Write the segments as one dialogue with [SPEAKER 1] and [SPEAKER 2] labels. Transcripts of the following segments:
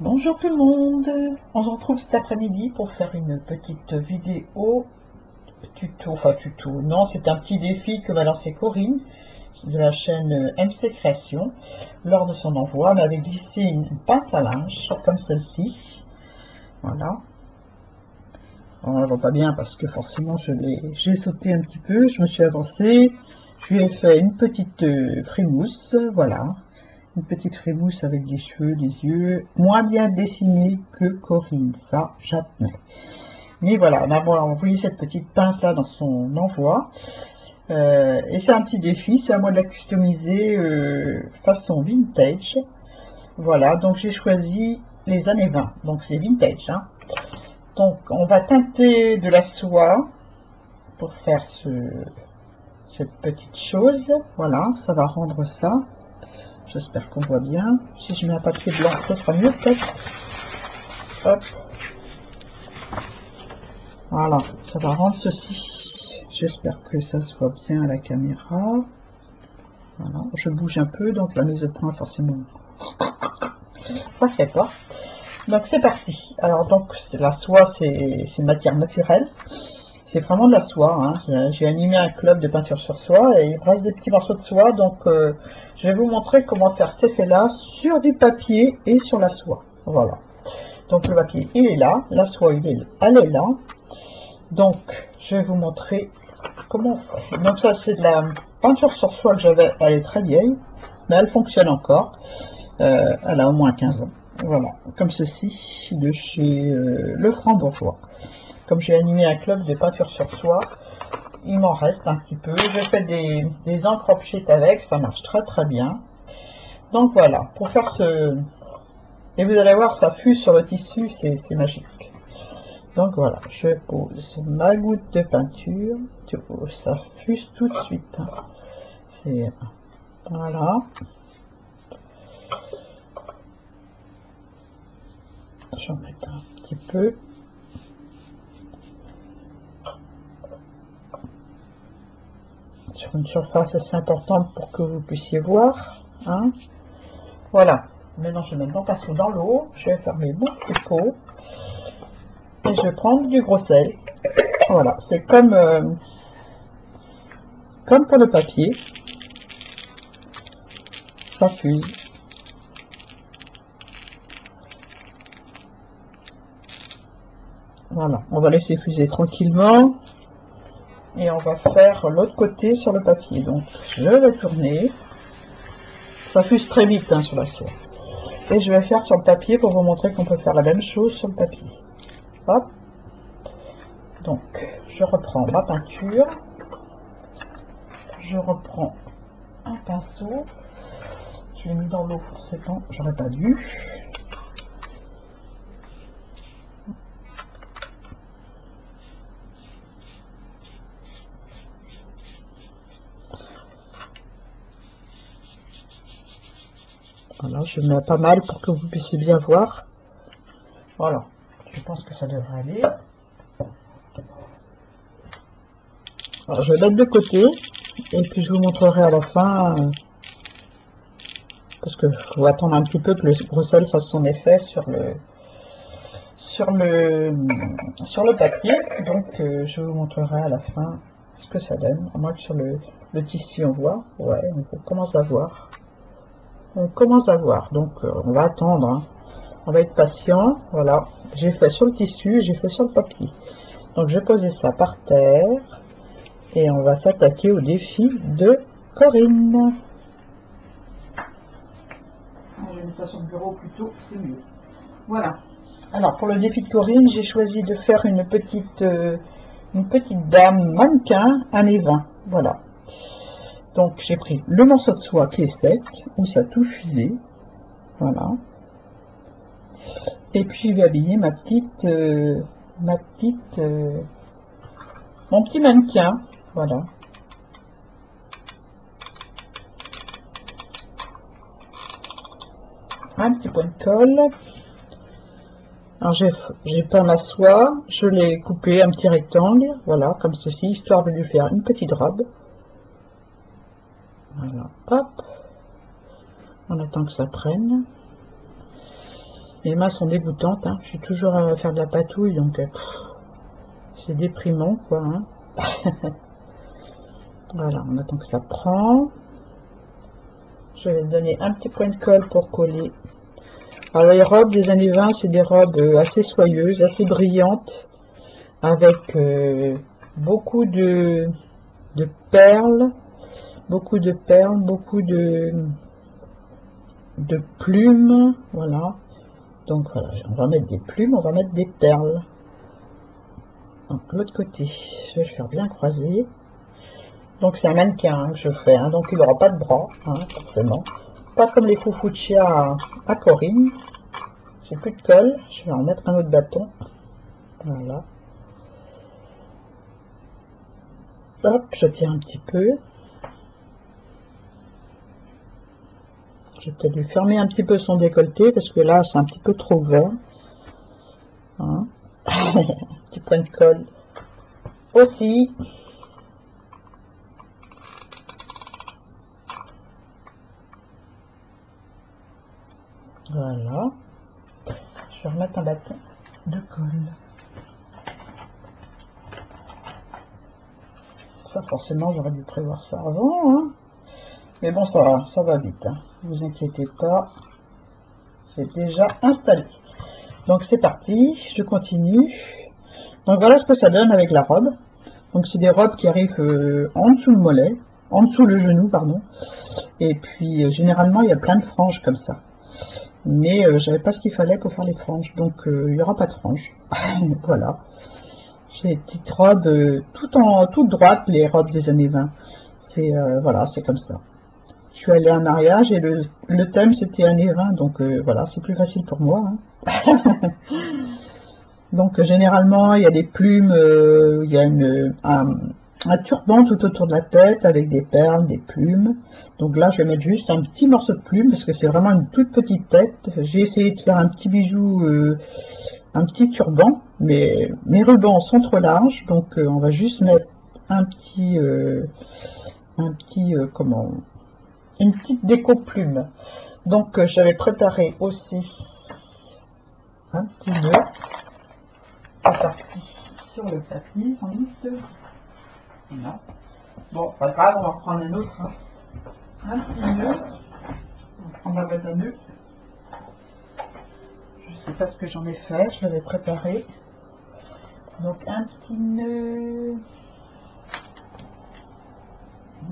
[SPEAKER 1] Bonjour tout le monde, on se retrouve cet après-midi pour faire une petite vidéo tuto, non c'est un petit défi que va lancer Corinne de la chaîne MC Création. Lors de son envoi, elle m'avait glissé une pince à linge comme celle-ci, voilà. On ne voit pas bien parce que forcément j'ai sauté un petit peu, je me suis avancée, je lui ai fait une petite frimousse, voilà. Une petite frimousse avec des cheveux, des yeux, moins bien dessinés que Corinne, ça j'admets. Mais voilà, d'abord on a envoyé cette petite pince là dans son envoi. Et c'est un petit défi, c'est à moi de la customiser façon vintage. Voilà, donc j'ai choisi les années 20, donc c'est vintage. Hein. Donc on va teinter de la soie pour faire cette petite chose. Voilà, ça va rendre ça. J'espère qu'on voit bien. Si je mets un papier blanc, ça sera mieux peut-être. Hop. Voilà, ça va rendre ceci. J'espère que ça se voit bien à la caméra. Voilà, je bouge un peu, donc la mise de point forcément. Ça fait pas. Donc c'est parti. Alors donc la soie, c'est une matière naturelle. C'est vraiment de la soie. Hein. J'ai animé un club de peinture sur soie et il me reste des petits morceaux de soie. Donc je vais vous montrer comment faire cet effet-là sur du papier et sur la soie. Voilà. Donc le papier, il est là. La soie, elle est là. Donc je vais vous montrer comment on fait. Donc ça, c'est de la peinture sur soie que j'avais. Elle est très vieille, mais elle fonctionne encore. Elle a au moins 15 ans. Voilà. Comme ceci, de chez Le Franc-Bourgeois. Comme j'ai animé un club de peinture sur soie, il m'en reste un petit peu. J'ai fait des encres offset avec, ça marche très bien. Donc voilà, pour faire ce... Et vous allez voir, ça fuse sur le tissu, c'est magique. Donc voilà, je pose ma goutte de peinture. Ça fuse tout de suite. Hein. C'est... Voilà. Je vais en mettre un petit peu. Sur une surface assez importante pour que vous puissiez voir. Hein. Voilà. Maintenant, je mets mon pinceau dans l'eau. Je vais fermer mon petit pot. Et je vais prendre du gros sel. Voilà. C'est comme pour le papier. Ça fuse. Voilà. On va laisser fuser tranquillement. Et on va faire l'autre côté sur le papier. Donc je vais tourner. Ça fuse très vite hein, sur la soie. Et je vais faire sur le papier pour vous montrer qu'on peut faire la même chose sur le papier. Hop. Donc je reprends ma peinture. Je reprends un pinceau. Je l'ai mis dans l'eau forcément. J'aurais pas dû. Voilà, je mets pas mal pour que vous puissiez bien voir. Voilà, je pense que ça devrait aller. Alors, je vais mettre de côté et puis je vous montrerai à la fin parce que faut attendre un petit peu que le gros sel fasse son effet sur le papier. Donc je vous montrerai à la fin ce que ça donne. À moins que sur le tissu on voit. Ouais, on commence à voir. On commence à voir, donc on va attendre, hein. On va être patient. Voilà, j'ai fait sur le tissu, j'ai fait sur le papier. Donc je vais poser ça par terre et on va s'attaquer au défi de Corinne. Je vais mettre ça sur le bureau plutôt, c'est mieux. Voilà. Alors pour le défi de Corinne, j'ai choisi de faire une petite dame mannequin années 20. Voilà. Donc j'ai pris le morceau de soie qui est sec, où ça a tout fusé. Voilà. Et puis je vais habiller mon petit mannequin. Voilà. Un petit point de colle. Alors j'ai peint ma soie, je l'ai coupé un petit rectangle, voilà, comme ceci, histoire de lui faire une petite robe. Voilà, hop, on attend que ça prenne. Les mains sont dégoûtantes, hein. Je suis toujours à faire de la patouille, donc c'est déprimant, quoi. Hein. Voilà, on attend que ça prend. Je vais donner un petit point de colle pour coller. Alors, les robes des années 20, c'est des robes assez soyeuses, assez brillantes, avec beaucoup de perles, beaucoup de plumes, voilà. Donc voilà, on va mettre des plumes, on va mettre des perles. Donc l'autre côté, je vais le faire bien croiser. Donc c'est un mannequin hein, que je fais, hein, donc il n'aura pas de bras, hein, forcément. Pas comme les Foufouchia à Corinne. J'ai plus de colle, je vais en mettre un autre bâton. Voilà. Hop, je tiens un petit peu. Je vais peut-être lui fermer un petit peu son décolleté parce que là c'est un petit peu trop ouvert. Hein. Un petit point de colle aussi. Voilà. Je vais remettre un bâton de colle. Ça forcément j'aurais dû prévoir ça avant. Hein. Mais bon ça va vite. Hein. Ne vous inquiétez pas. C'est déjà installé. Donc c'est parti. Je continue. Donc voilà ce que ça donne avec la robe. Donc c'est des robes qui arrivent en dessous le mollet. En dessous le genou, pardon. Et puis généralement il y a plein de franges comme ça. Mais je savais pas ce qu'il fallait pour faire les franges. Donc il n'y aura pas de franges. Voilà. J'ai des petites robes toutes droites, les robes des années 20. C'est voilà, c'est comme ça. Je suis allée à un mariage et le thème c'était années 20, donc voilà, c'est plus facile pour moi. Hein. Donc généralement il y a des plumes, il y a un turban tout autour de la tête avec des perles, des plumes. Donc là je vais mettre juste un petit morceau de plume parce que c'est vraiment une toute petite tête. J'ai essayé de faire un petit bijou, un petit turban, mais mes rubans sont trop larges, donc on va juste mettre un petit comment, une petite déco plume. Donc j'avais préparé aussi un petit nœud parti sur le tapis sans doute. Non. Bon, pas grave, on va reprendre un autre. Hein. Un petit nœud. On va prendre la boîte à nœuds. Je sais pas ce que j'en ai fait, je l'avais préparé. Donc un petit nœud.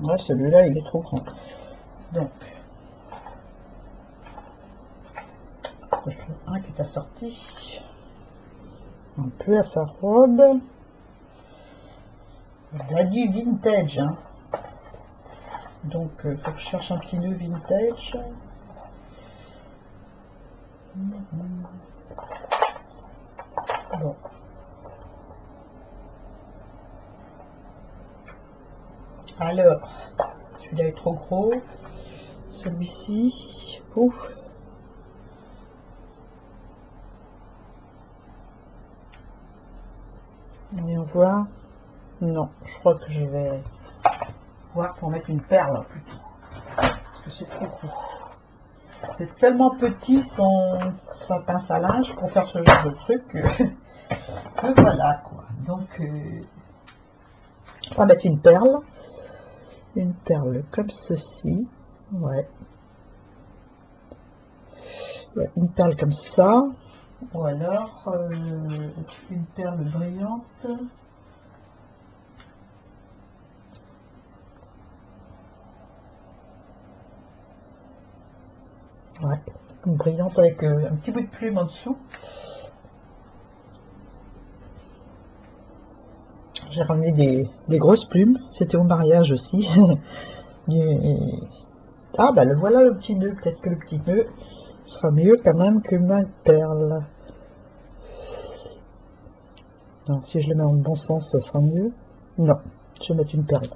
[SPEAKER 1] Ouais, celui-là il est trop grand. Donc je trouve un qui est assorti un peu à sa robe. Il a dit vintage. Hein. Donc faut que je cherche un petit nœud vintage. Bon. Alors, celui-là est trop gros. Celui-ci, ouf. Et on voit. Non, je crois que je vais voir pour mettre une perle plutôt. Parce que c'est trop gros. C'est tellement petit sa pince à linge pour faire ce genre de truc que voilà quoi. Donc on va mettre une perle comme ceci, ouais, une perle comme ça, ou alors une perle brillante. Ouais, une brillante avec un petit bout de plume en dessous. J'ai ramené des grosses plumes, c'était au mariage aussi. Ah bah le voilà le petit nœud, peut-être que le petit nœud sera mieux quand même que ma perle. Non, si je le mets en bon sens, ça sera mieux. Non, je vais mettre une perle.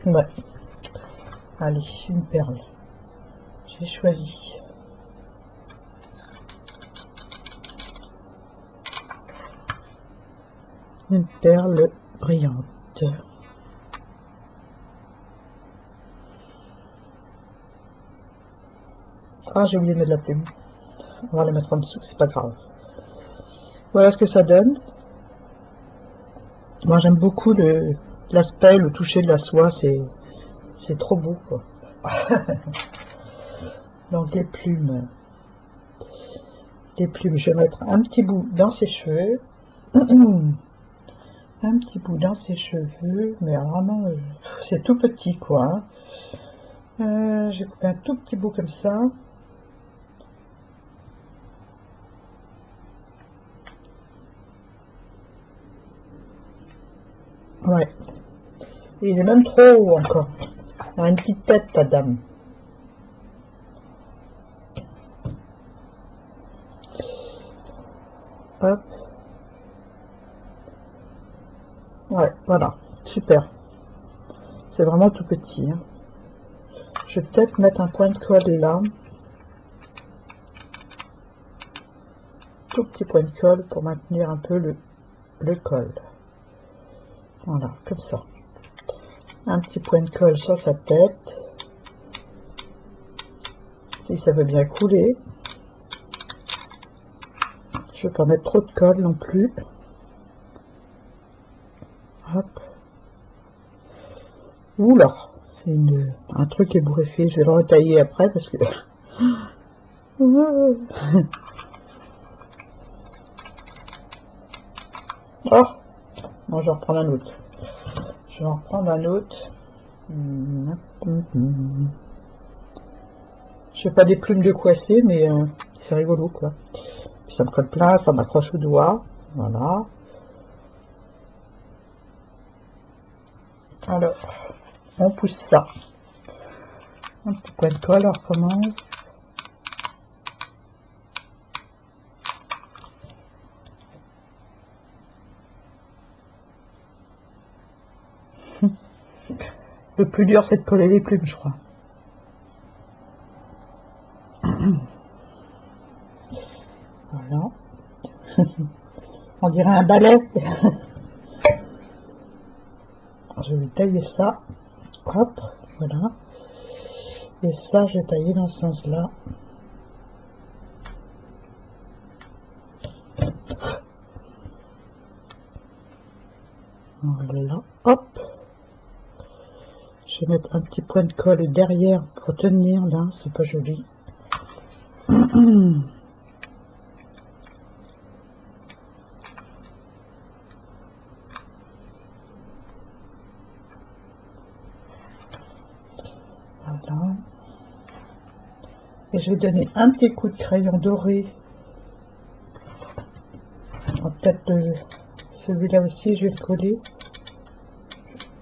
[SPEAKER 1] Ouais. Allez, une perle. J'ai choisi. Une perle brillante. Ah, j'ai oublié de mettre la plume. On va la mettre en dessous, c'est pas grave. Voilà ce que ça donne. Moi j'aime beaucoup l'aspect, le toucher de la soie, c'est trop beau quoi. Donc des plumes, je vais mettre un petit bout dans ses cheveux. Un petit bout dans ses cheveux, mais vraiment c'est tout petit quoi. J'ai coupé un tout petit bout comme ça. Ouais. Et il est même trop haut encore. Elle a une petite tête, la dame. Hop. Ouais, voilà. Super. C'est vraiment tout petit. Hein. Je vais peut-être mettre un point de colle là. Tout petit point de colle pour maintenir un peu le col. Voilà, comme ça. Un petit point de colle sur sa tête. Si ça veut bien couler. Je ne vais pas mettre trop de colle non plus. Hop. Oula, c'est un truc ébouriffé. Je vais le retailler après parce que... Oh, non, je vais en reprendre un autre. Je vais en reprendre un autre. Je fais pas des plumes de coincé, mais c'est rigolo quoi. Puis ça me colle plein, ça m'accroche au doigt. Voilà. Alors, on pousse ça. Un petit point de colle, on recommence. Le plus dur, c'est de coller les plumes, je crois. Voilà. On dirait un balai. Je vais tailler ça. Hop, voilà. Et ça, je vais tailler dans ce sens-là. Voilà, hop. Je vais mettre un petit point de colle derrière pour tenir là, c'est pas joli. Voilà. Et je vais donner un petit coup de crayon doré. Peut-être celui-là aussi, je vais le coller.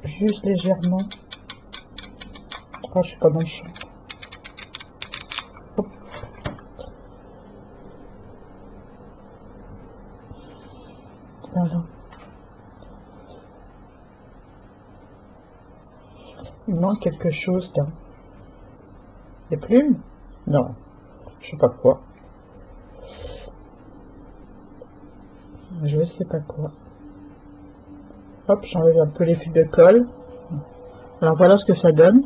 [SPEAKER 1] Juste légèrement. Oh, je suis pas moche. Hop. Voilà. Il manque quelque chose là. Des plumes? Non. Je sais pas quoi. Je sais pas quoi. Hop, j'enlève un peu les fils de colle. Alors voilà ce que ça donne.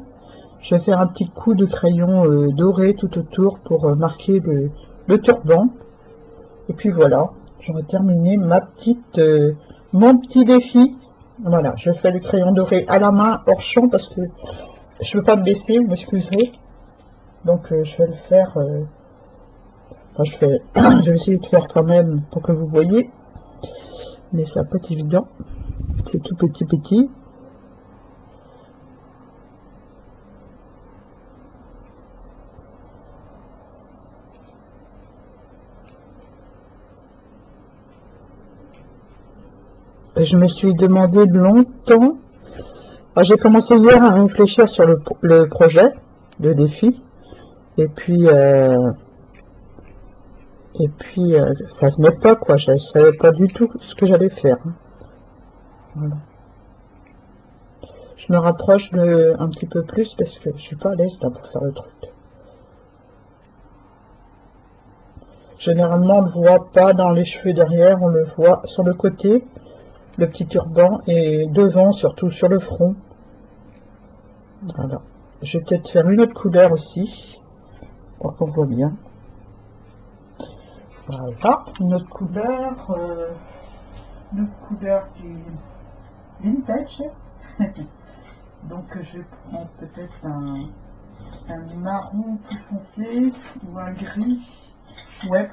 [SPEAKER 1] Je vais faire un petit coup de crayon doré tout autour pour marquer le turban. Et puis voilà, j'aurai terminé mon petit défi. Voilà, je fais le crayon doré à la main hors champ parce que je ne veux pas me baisser, vous m'excuserez. Donc je vais le faire. Enfin, je vais essayer de faire quand même pour que vous voyez. Mais c'est un peu évident. C'est tout petit. Je me suis demandé longtemps. J'ai commencé hier à réfléchir sur le projet, le défi. Et puis ça venait pas quoi. Je ne savais pas du tout ce que j'allais faire. Voilà. Je me rapproche un petit peu plus parce que je suis pas à l'aise là pour faire le truc. Généralement, on ne le voit pas dans les cheveux derrière, on le voit sur le côté, le petit turban, et devant, surtout sur le front. Voilà. Je vais peut-être faire une autre couleur aussi. pour qu'on voit bien. Voilà, une autre couleur du vintage. Donc je prends peut-être un marron plus foncé ou un gris, ouais,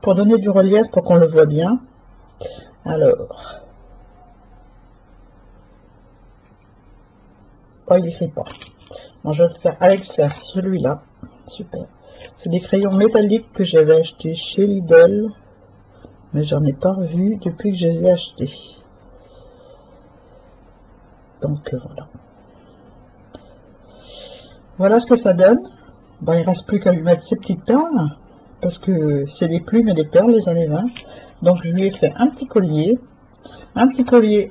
[SPEAKER 1] pour donner du relief, pour qu'on le voit bien. Alors, oh, il écrit pas. Bon, je vais le faire avec celui-là. Super. C'est des crayons métalliques que j'avais acheté chez Lidl, mais j'en ai pas revu depuis que je les ai achetés. Donc voilà. Voilà ce que ça donne. Bon, il reste plus qu'à lui mettre ces petites perles, parce que c'est des plumes et des perles les années 20. Donc je lui ai fait un petit collier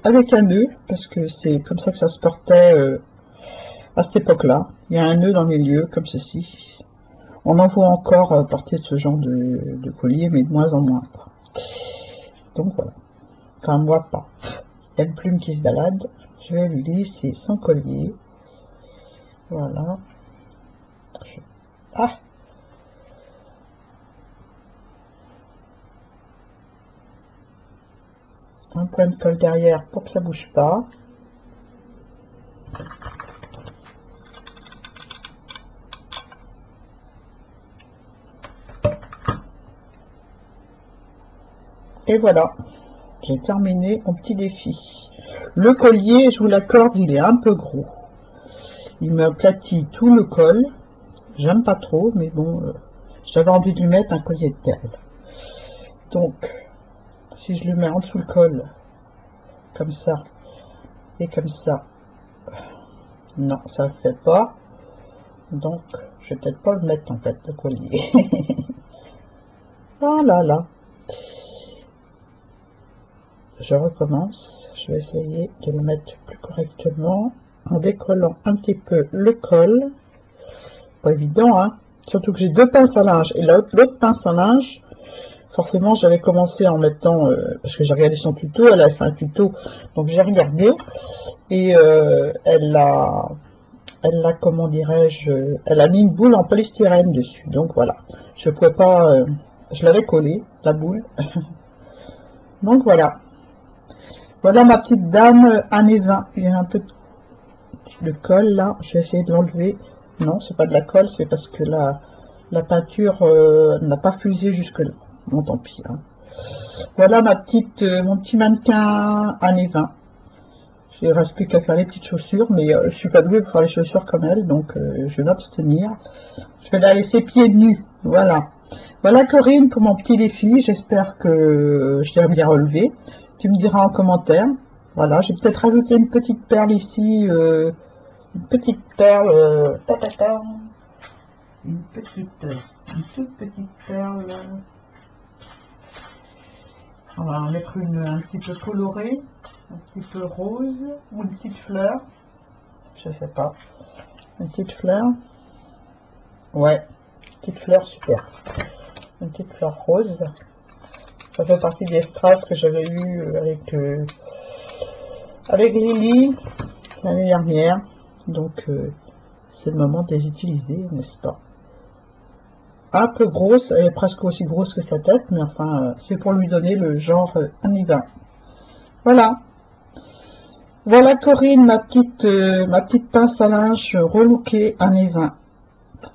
[SPEAKER 1] avec un nœud, parce que c'est comme ça que ça se portait à cette époque-là. Il y a un nœud dans les lieux, comme ceci. On en voit encore porter ce genre de collier, mais de moins en moins. Donc voilà. Enfin, moi pas. Il y a une plume qui se balade. Je vais lui laisser son collier. Voilà. Ah! Un point de colle derrière pour que ça bouge pas. Et voilà, j'ai terminé mon petit défi. Le collier, je vous l'accorde, il est un peu gros. Il me aplatit tout le col. J'aime pas trop, mais bon, j'avais envie de lui mettre un collier de perles. Donc, si je le mets en dessous le col, comme ça, et comme ça, non, ça ne fait pas. Donc, je vais peut-être pas le mettre en fait, le collier. Voilà, là. Je recommence. Je vais essayer de le mettre plus correctement en décollant un petit peu le col. Pas évident, hein. Surtout que j'ai deux pinces à linge et l'autre pince à linge. Forcément, j'avais commencé en mettant, parce que j'ai regardé son tuto, elle a fait un tuto, donc j'ai regardé, et elle a, comment dirais-je, elle a mis une boule en polystyrène dessus, donc voilà, je pouvais pas, je l'avais collée, la boule, donc voilà, voilà ma petite dame années 20, il y a un peu de colle là, je vais essayer de l'enlever, non, c'est pas de la colle, c'est parce que la peinture n'a pas fusé jusque là. Bon, tant pis. Hein. Voilà mon petit mannequin années 20. Il ne reste plus qu'à faire les petites chaussures, mais je suis pas douée pour faire les chaussures comme elle, donc je vais m'abstenir. Je vais la laisser pieds nus. Voilà. Voilà Corinne pour mon petit défi. J'espère que je t'ai bien relevé. Tu me diras en commentaire. Voilà, j'ai peut-être rajouté une petite perle ici. Une petite perle. Une toute petite perle. On va en mettre une un petit peu colorée, un petit peu rose, ou une petite fleur, je sais pas, une petite fleur, ouais, petite fleur, super, une petite fleur rose, ça fait partie des strass que j'avais eu avec Lily l'année dernière, donc c'est le moment de les utiliser, n'est-ce pas? Un peu grosse, elle est presque aussi grosse que sa tête, mais enfin, c'est pour lui donner le genre années 20. Voilà. Voilà Corinne, ma petite pince à linge relookée années 20.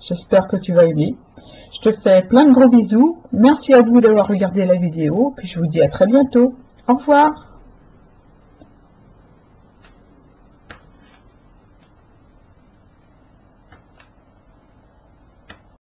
[SPEAKER 1] J'espère que tu vas aimer. Je te fais plein de gros bisous. Merci à vous d'avoir regardé la vidéo, puis je vous dis à très bientôt. Au revoir.